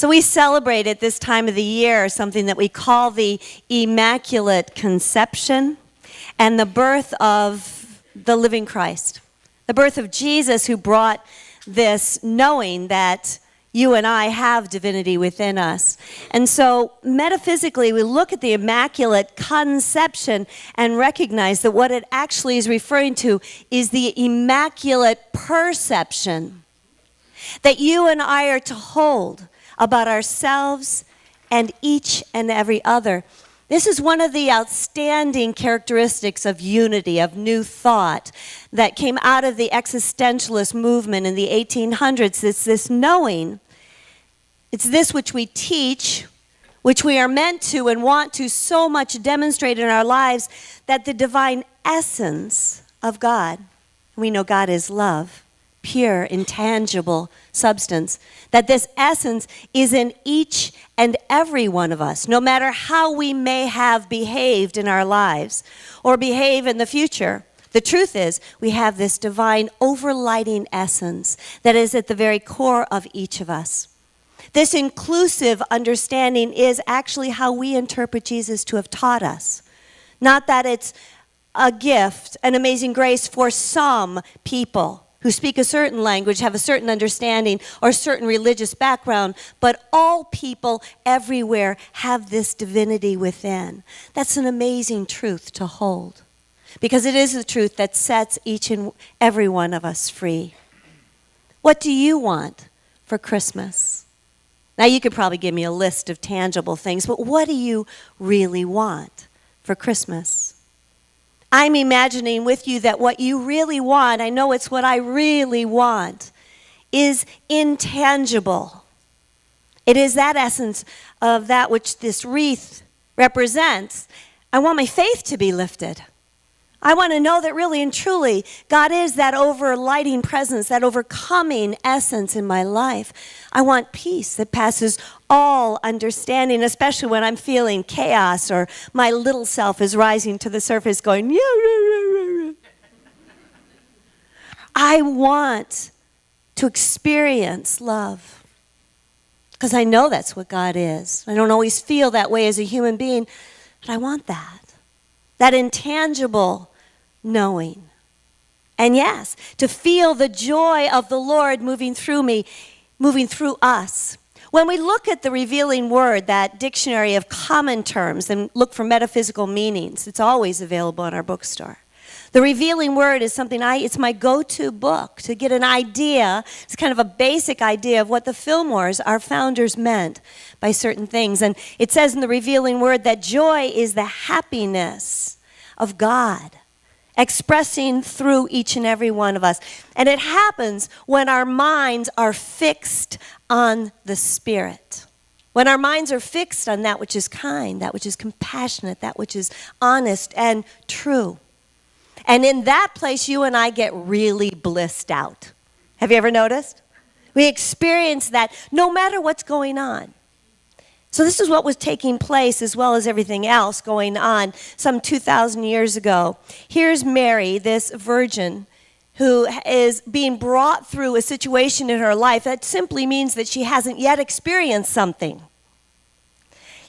So we celebrate at this time of the year something that we call the Immaculate Conception and the birth of the living Christ. The birth of Jesus, who brought this knowing that you and I have divinity within us. And so metaphysically, we look at the Immaculate Conception and recognize that what it actually is referring to is the Immaculate Perception that you and I are to hold about ourselves and each and every other. This is one of the outstanding characteristics of unity, of new thought, that came out of the existentialist movement in the 1800s. It's this knowing. It's this which we teach, which we are meant to and want to so much demonstrate in our lives, that the divine essence of God, we know God is love, pure, intangible substance, that this essence is in each and every one of us, no matter how we may have behaved in our lives or behave in the future. The truth is, we have this divine overlighting essence that is at the very core of each of us. This inclusive understanding is actually how we interpret Jesus to have taught us. Not that it's a gift, an amazing grace for some people who speak a certain language, have a certain understanding, or a certain religious background, but all people everywhere have this divinity within. That's an amazing truth to hold, because it is the truth that sets each and every one of us free. What do you want for Christmas? Now, you could probably give me a list of tangible things, but what do you really want for Christmas? I'm imagining with you that what you really want, I know it's what I really want, is intangible. It is that essence of that which this wreath represents. I want my faith to be lifted. I want to know that really and truly God is that overlighting presence, that overcoming essence in my life. I want peace that passes all understanding, especially when I'm feeling chaos or my little self is rising to the surface going, yeah, yeah, yeah, yeah. I want to experience love because I know that's what God is. I don't always feel that way as a human being, but I want that intangible knowing. And yes, to feel the joy of the Lord moving through me, moving through us. When we look at the revealing word, that dictionary of common terms, and look for metaphysical meanings, it's always available in our bookstore. The revealing word is something it's my go-to book to get an idea. It's kind of a basic idea of what the Fillmores, our founders, meant by certain things. And it says in the revealing word that joy is the happiness of God expressing through each and every one of us. And it happens when our minds are fixed on the Spirit. When our minds are fixed on that which is kind, that which is compassionate, that which is honest and true. And in that place, you and I get really blissed out. Have you ever noticed? We experience that no matter what's going on. So this is what was taking place, as well as everything else going on some 2,000 years ago. Here's Mary, this virgin, who is being brought through a situation in her life that simply means that she hasn't yet experienced something.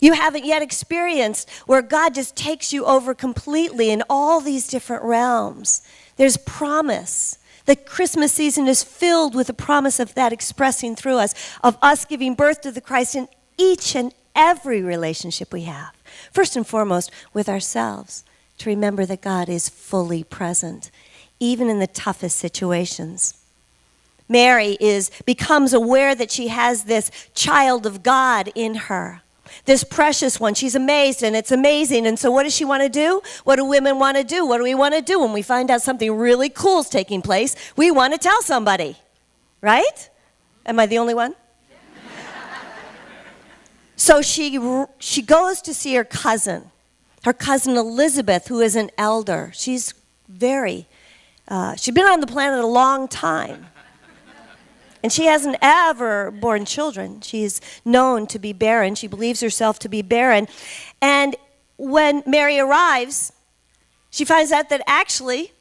You haven't yet experienced where God just takes you over completely in all these different realms. There's promise. The Christmas season is filled with the promise of that expressing through us, of us giving birth to the Christ in each and every relationship we have. First and foremost, with ourselves, to remember that God is fully present, even in the toughest situations. Mary becomes aware that she has this child of God in her, this precious one. She's amazed, and it's amazing. And so what does she want to do? What do women want to do? What do we want to do when we find out something really cool is taking place? We want to tell somebody, right? Am I the only one? So she goes to see her cousin Elizabeth, who is an elder. She's been on the planet a long time. And she hasn't ever borne children. She's known to be barren. She believes herself to be barren. And when Mary arrives, she finds out that actually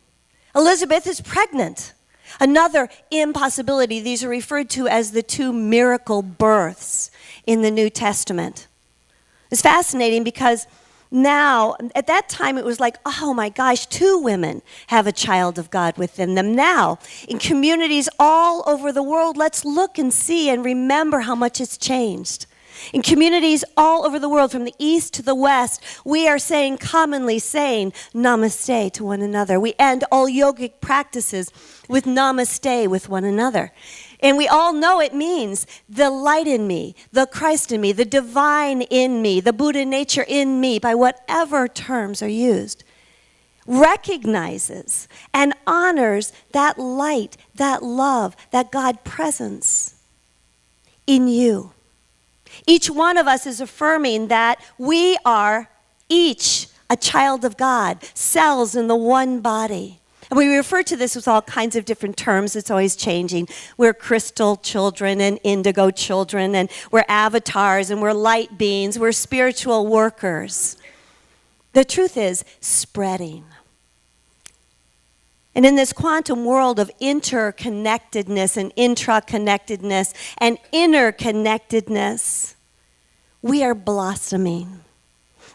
Elizabeth is pregnant. Another impossibility, these are referred to as the two miracle births in the New Testament. It's fascinating because now, at that time, it was like, oh my gosh, 2 women have a child of God within them. Now, in communities all over the world, let's look and see and remember how much it's changed. In communities all over the world, from the east to the west, we are commonly saying namaste to one another. We end all yogic practices with namaste with one another. And we all know it means the light in me, the Christ in me, the divine in me, the Buddha nature in me, by whatever terms are used, recognizes and honors that light, that love, that God presence in you. Each one of us is affirming that we are each a child of God, cells in the one body. And we refer to this with all kinds of different terms. It's always changing. We're crystal children and indigo children, and we're avatars, and we're light beings. We're spiritual workers. The truth is spreading. And in this quantum world of interconnectedness and intraconnectedness and interconnectedness, we are blossoming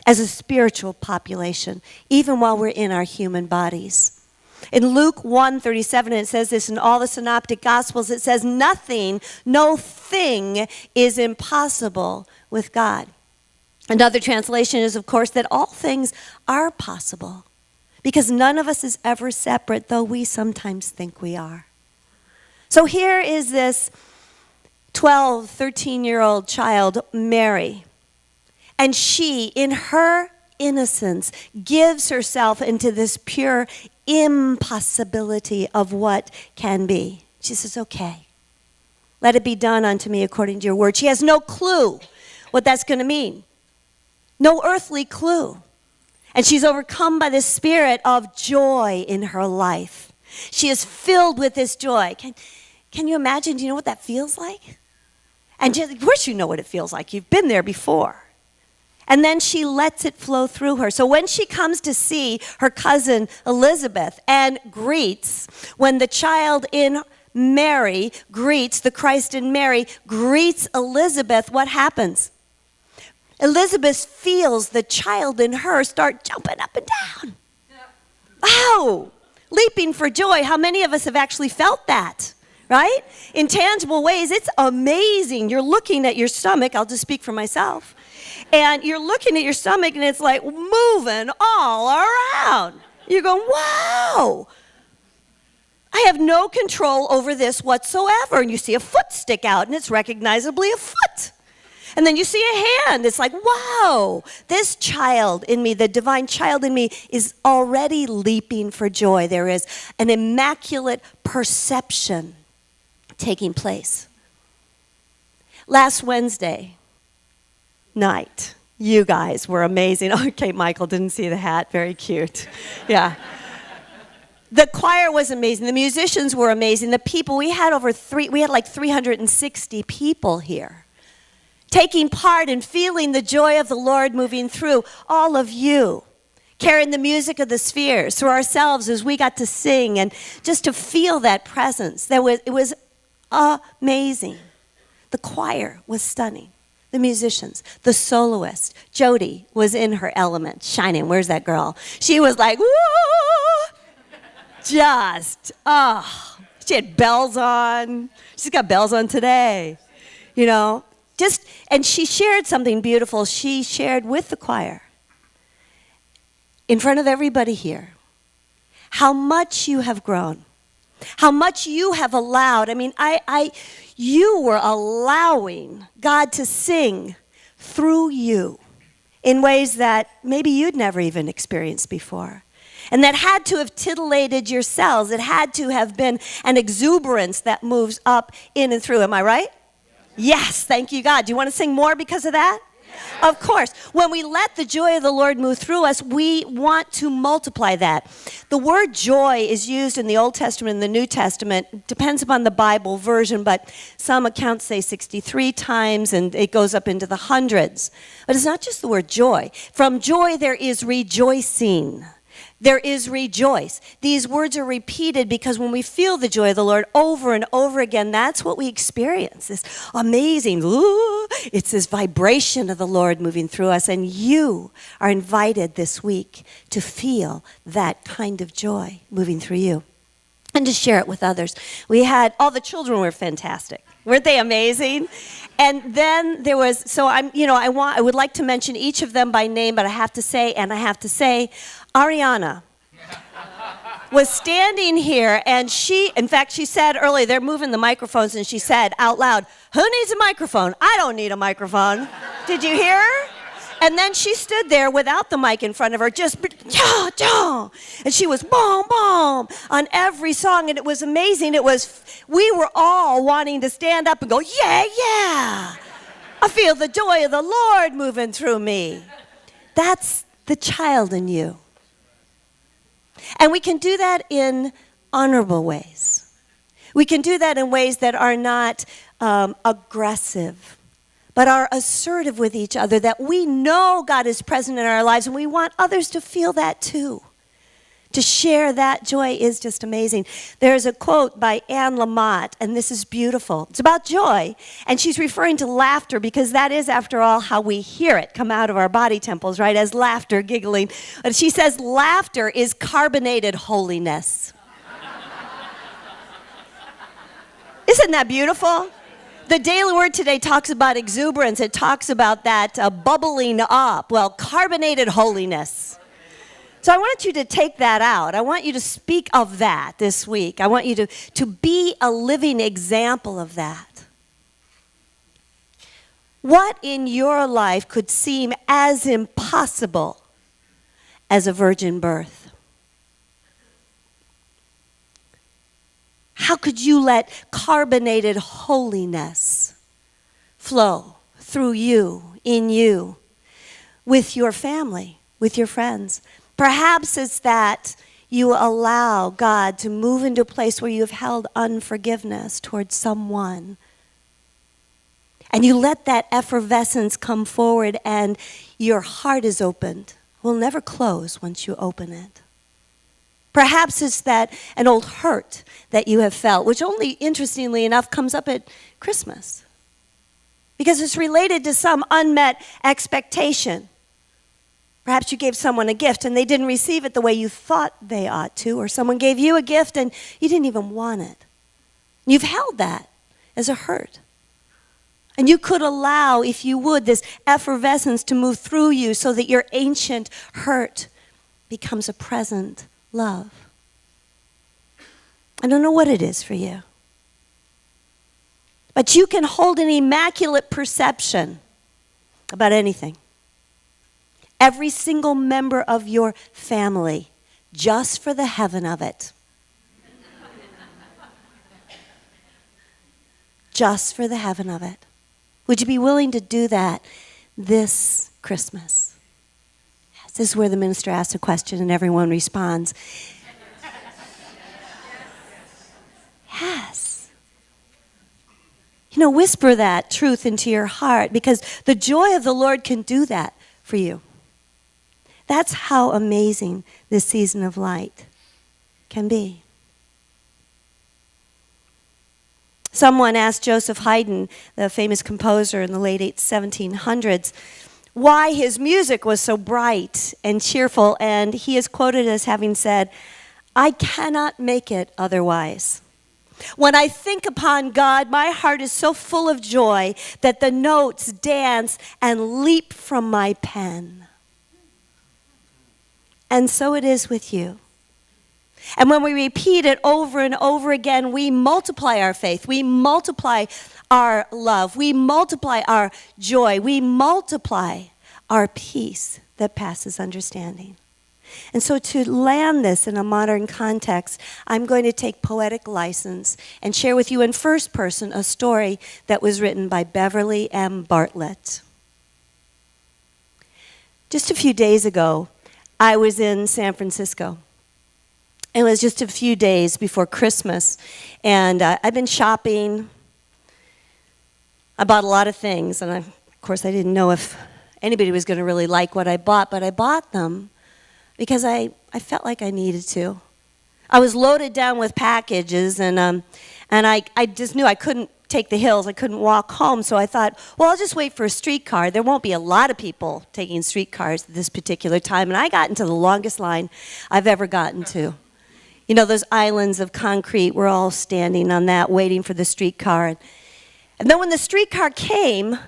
as a spiritual population, even while we're in our human bodies. In Luke 1:37, it says this in all the synoptic gospels, it says, no thing is impossible with God. Another translation is, of course, that all things are possible, because none of us is ever separate, though we sometimes think we are. So here is this 12, 13-year-old child, Mary, and she, in her innocence, gives herself into this pure impossibility of what can be. She says, okay, let it be done unto me according to your word. She has no clue what that's going to mean. No earthly clue. And she's overcome by the spirit of joy in her life. She is filled with this joy. Can you imagine? Do you know what that feels like? And of course you know what it feels like. You've been there before. And then she lets it flow through her. So when she comes to see her cousin Elizabeth and greets, when the child in Mary greets, the Christ in Mary greets Elizabeth, what happens? Elizabeth feels the child in her start jumping up and down. Wow! Leaping for joy. How many of us have actually felt that? Right? In tangible ways, it's amazing. You're looking at your stomach. I'll just speak for myself. And you're looking at your stomach, and it's like moving all around. You're going, wow. I have no control over this whatsoever. And you see a foot stick out, and it's recognizably a foot. And then you see a hand. It's like, wow, this child in me, the divine child in me, is already leaping for joy. There is an immaculate perception taking place. Last Wednesday night, you guys were amazing. Okay, Michael didn't see the hat. Very cute. Yeah. The choir was amazing. The musicians were amazing. The people, we had like 360 people here, taking part and feeling the joy of the Lord moving through all of you, carrying the music of the spheres through ourselves as we got to sing and just to feel that presence. It was amazing. The choir was stunning. The musicians, the soloist, Jody was in her element, shining. Where's that girl? She was like, woo! She had bells on. She's got bells on today, you know. And she shared something beautiful. She shared with the choir, in front of everybody here, how much you have grown, how much you have allowed. I mean, you were allowing God to sing through you in ways that maybe you'd never even experienced before. And that had to have titillated your cells. It had to have been an exuberance that moves up, in, and through. Am I right? Yes, thank you, God. Do you want to sing more because of that? Of course. When we let the joy of the Lord move through us, we want to multiply that. The word joy is used in the Old Testament and the New Testament. It depends upon the Bible version, but some accounts say 63 times, and it goes up into the hundreds. But it's not just the word joy. From joy, there is rejoicing. There is rejoice. These words are repeated because when we feel the joy of the Lord over and over again, that's what we experience. This amazing, it's this vibration of the Lord moving through us. And you are invited this week to feel that kind of joy moving through you and to share it with others. We had, all the children were fantastic. Weren't they amazing? And then there was, so I would like to mention each of them by name, but I have to say, Ariana was standing here, and in fact, she said earlier, they're moving the microphones, and she said out loud, "Who needs a microphone? I don't need a microphone." Did you hear her? And then she stood there without the mic in front of her, just, and she was boom, boom on every song, and it was amazing. We were all wanting to stand up and go, yeah, yeah. I feel the joy of the Lord moving through me. That's the child in you. And we can do that in honorable ways. We can do that in ways that are not aggressive, but are assertive with each other, that we know God is present in our lives, and we want others to feel that too. To share that joy is just amazing. There's a quote by Anne Lamott, and this is beautiful. It's about joy, and she's referring to laughter because that is, after all, how we hear it come out of our body temples, right, as laughter, giggling. And she says, laughter is carbonated holiness. Isn't that beautiful? The Daily Word today talks about exuberance. It talks about that bubbling up. Well, carbonated holiness. So I want you to take that out. I want you to speak of that this week. I want you to be a living example of that. What in your life could seem as impossible as a virgin birth? How could you let carbonated holiness flow through you, in you, with your family, with your friends? Perhaps it's that you allow God to move into a place where you have held unforgiveness towards someone. And you let that effervescence come forward and your heart is opened. It will never close once you open it. Perhaps it's that an old hurt that you have felt, which only, interestingly enough, comes up at Christmas. Because it's related to some unmet expectation. Perhaps you gave someone a gift and they didn't receive it the way you thought they ought to, or someone gave you a gift and you didn't even want it. You've held that as a hurt. And you could allow, if you would, this effervescence to move through you so that your ancient hurt becomes a present love. I don't know what it is for you. But you can hold an immaculate perception about anything. Every single member of your family, just for the heaven of it. Just for the heaven of it. Would you be willing to do that this Christmas? Yes, this is where the minister asks a question and everyone responds. Yes. You know, whisper that truth into your heart because the joy of the Lord can do that for you. That's how amazing this season of light can be. Someone asked Joseph Haydn, the famous composer in the late 1700s, why his music was so bright and cheerful, and he is quoted as having said, "I cannot make it otherwise. When I think upon God, my heart is so full of joy that the notes dance and leap from my pen." And so it is with you. And when we repeat it over and over again, we multiply our faith. We multiply our love. We multiply our joy. We multiply our peace that passes understanding. And so to land this in a modern context, I'm going to take poetic license and share with you in first person a story that was written by Beverly M. Bartlett. Just a few days ago, I was in San Francisco. It was just a few days before Christmas, and I've been shopping. I bought a lot of things, and of course I didn't know if anybody was going to really like what I bought, but I bought them because I felt like I needed to. I was loaded down with packages, and I just knew I couldn't take the hills. I couldn't walk home, so I thought, well, I'll just wait for a streetcar. There won't be a lot of people taking streetcars at this particular time, and I got into the longest line I've ever gotten to. You know, those islands of concrete, we're all standing on that, waiting for the streetcar. And then when the streetcar came,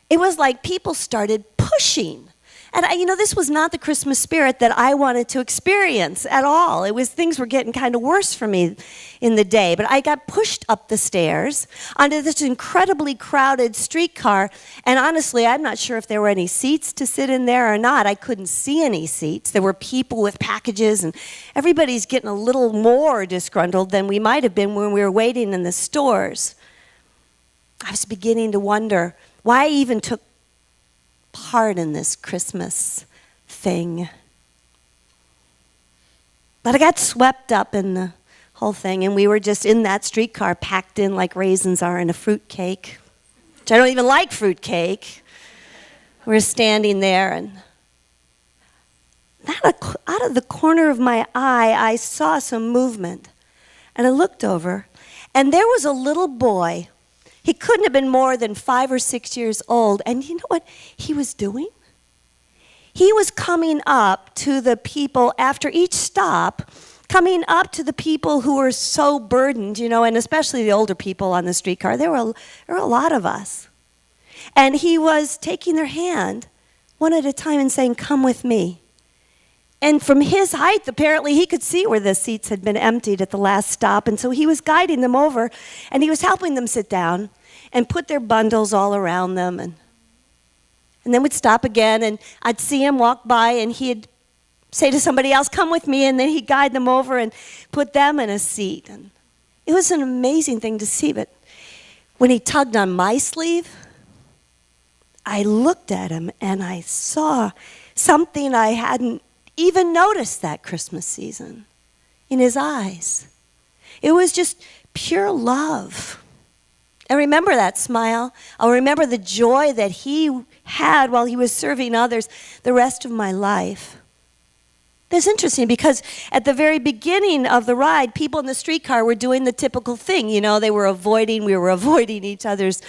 it was like people started pushing. And this was not the Christmas spirit that I wanted to experience at all. Things were getting kind of worse for me in the day. But I got pushed up the stairs onto this incredibly crowded streetcar. And honestly, I'm not sure if there were any seats to sit in there or not. I couldn't see any seats. There were people with packages, and everybody's getting a little more disgruntled than we might have been when we were waiting in the stores. I was beginning to wonder why I even took part in this Christmas thing. But I got swept up in the whole thing, and we were just in that streetcar packed in like raisins are in a fruit cake, which I don't even like fruit cake. We were standing there, and out of the corner of my eye, I saw some movement. And I looked over, and there was a little boy. He couldn't have been more than 5 or 6 years old. And you know what he was doing? He was coming up to the people after each stop, coming up to the people who were so burdened, and especially the older people on the streetcar. There were a lot of us. And he was taking their hand one at a time and saying, "Come with me." And from his height, apparently he could see where the seats had been emptied at the last stop. And so he was guiding them over, and he was helping them sit down and put their bundles all around them. And then we'd stop again, and I'd see him walk by, and he'd say to somebody else, "Come with me," and then he'd guide them over and put them in a seat. And it was an amazing thing to see. But when he tugged on my sleeve, I looked at him, and I saw something I hadn't even noticed that Christmas season in his eyes. It was just pure love. I remember that smile. I'll remember the joy that he had while he was serving others the rest of my life. That's interesting because at the very beginning of the ride, people in the streetcar were doing the typical thing. We were avoiding each other's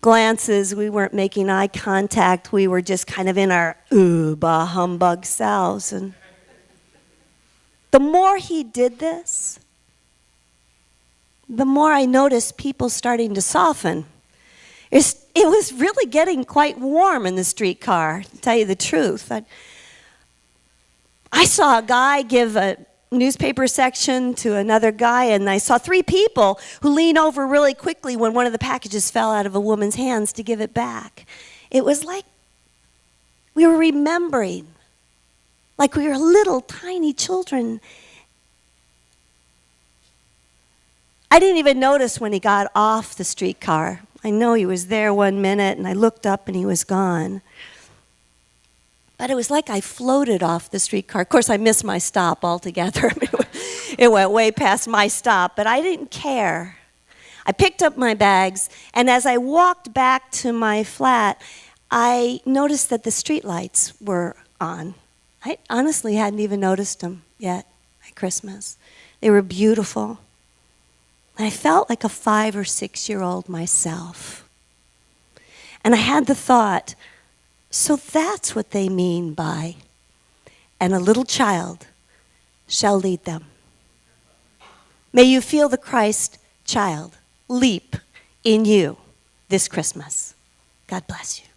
glances. We weren't making eye contact. We were just kind of in our bah humbug selves. And the more he did this, the more I noticed people starting to soften. It was really getting quite warm in the streetcar, to tell you the truth. I saw a guy give a newspaper section to another guy, and I saw 3 people who leaned over really quickly when one of the packages fell out of a woman's hands to give it back. It was like we were remembering, like we were little tiny children. I didn't even notice when he got off the streetcar. I know he was there 1 minute, and I looked up and he was gone. But it was like I floated off the streetcar. Of course, I missed my stop altogether. It went way past my stop, but I didn't care. I picked up my bags, and as I walked back to my flat, I noticed that the streetlights were on. I honestly hadn't even noticed them yet at Christmas. They were beautiful. And I felt like a 5 or 6 year old myself. And I had the thought, so that's what they mean by, "And a little child shall lead them." May you feel the Christ child leap in you this Christmas. God bless you.